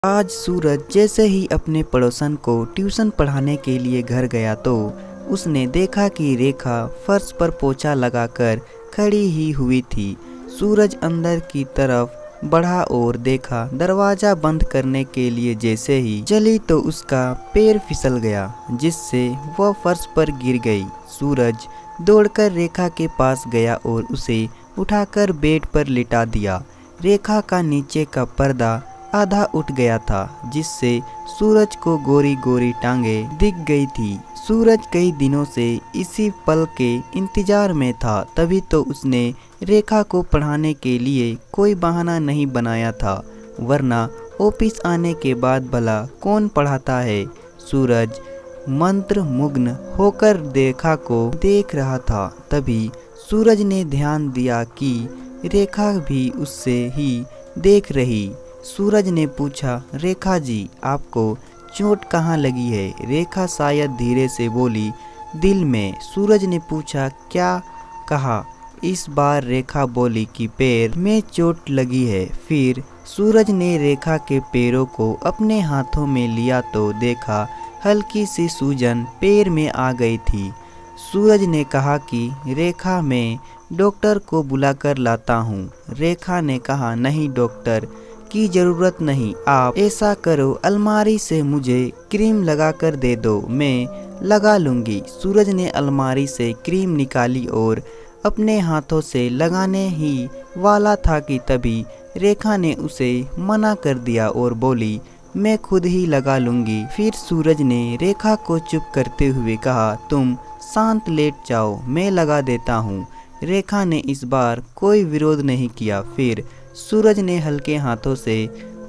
आज सूरज जैसे ही अपने पड़ोसन को ट्यूशन पढ़ाने के लिए घर गया तो उसने देखा कि रेखा फर्श पर पोछा लगाकर खड़ी ही हुई थी। सूरज अंदर की तरफ बढ़ा और देखा, दरवाज़ा बंद करने के लिए जैसे ही चली तो उसका पैर फिसल गया, जिससे वह फर्श पर गिर गई। सूरज दौड़कर रेखा के पास गया और उसे उठाकर बेड पर लिटा दिया। रेखा का नीचे का पर्दा आधा उठ गया था, जिससे सूरज को गोरी गोरी टांगें दिख गई थी। सूरज कई दिनों से इसी पल के इंतजार में था, तभी तो उसने रेखा को पढ़ाने के लिए कोई बहाना नहीं बनाया था, वरना ऑफिस आने के बाद भला कौन पढ़ाता है। सूरज मंत्रमुग्ध होकर रेखा को देख रहा था। तभी सूरज ने ध्यान दिया कि रेखा भी उससे ही देख रही। सूरज ने पूछा, रेखा जी, आपको चोट कहाँ लगी है? रेखा शायद धीरे से बोली, दिल में। सूरज ने पूछा, क्या कहा? इस बार रेखा बोली कि पैर में चोट लगी है। फिर सूरज ने रेखा के पैरों को अपने हाथों में लिया तो देखा हल्की सी सूजन पैर में आ गई थी। सूरज ने कहा कि रेखा, मैं डॉक्टर को बुलाकर लाता हूँ। रेखा ने कहा, नहीं, डॉक्टर की ज़रूरत नहीं। आप ऐसा करो, अलमारी से मुझे क्रीम लगा कर दे दो, मैं लगा लूँगी। सूरज ने अलमारी से क्रीम निकाली और अपने हाथों से लगाने ही वाला था कि तभी रेखा ने उसे मना कर दिया और बोली, मैं खुद ही लगा लूँगी। फिर सूरज ने रेखा को चुप करते हुए कहा, तुम शांत लेट जाओ, मैं लगा देता हूँ। रेखा ने इस बार कोई विरोध नहीं किया। फिर सूरज ने हल्के हाथों से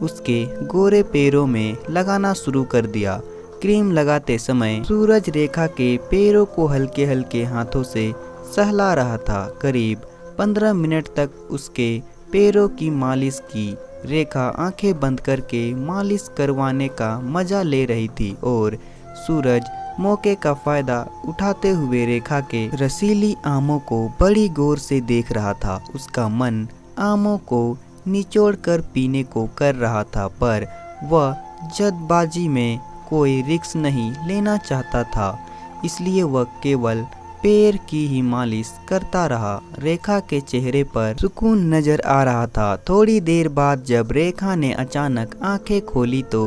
उसके गोरे पैरों में लगाना शुरू कर दिया। क्रीम लगाते समय सूरज रेखा के पैरों को हल्के हल्के हाथों से सहला रहा था। करीब 15 मिनट तक उसके पैरों की मालिश की। रेखा आंखें बंद करके मालिश करवाने का मजा ले रही थी और सूरज मौके का फायदा उठाते हुए रेखा के रसीली आमों को बड़ी गौर से देख रहा था। उसका मन आमों को निचोड़कर पीने को कर रहा था, पर वह जल्दबाजी में कोई रिस्क नहीं लेना चाहता था, इसलिए वह केवल पैर की ही मालिश करता रहा। रेखा के चेहरे पर सुकून नजर आ रहा था। थोड़ी देर बाद जब रेखा ने अचानक आंखें खोली तो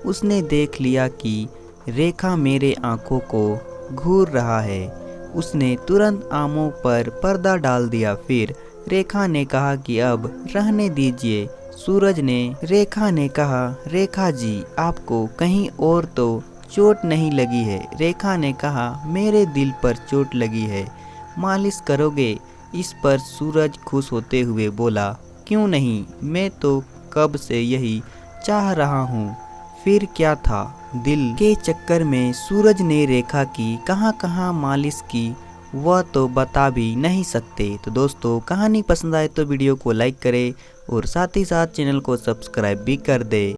उसने देख लिया कि रेखा मेरे आंखों को घूर रहा है। उसने तुरंत आमों पर पर्दा डाल दिया। फिर रेखा ने कहा कि अब रहने दीजिए। रेखा ने कहा, रेखा जी, आपको कहीं और तो चोट नहीं लगी है? रेखा ने कहा, मेरे दिल पर चोट लगी है, मालिश करोगे? इस पर सूरज खुश होते हुए बोला, क्यों नहीं, मैं तो कब से यही चाह रहा हूँ। फिर क्या था? दिल के चक्कर में सूरज ने रेखा की कहाँ कहाँ मालिश की वह तो बता भी नहीं सकते। तो दोस्तों, कहानी पसंद आए तो वीडियो को लाइक करें और साथ ही साथ चैनल को सब्सक्राइब भी कर दे।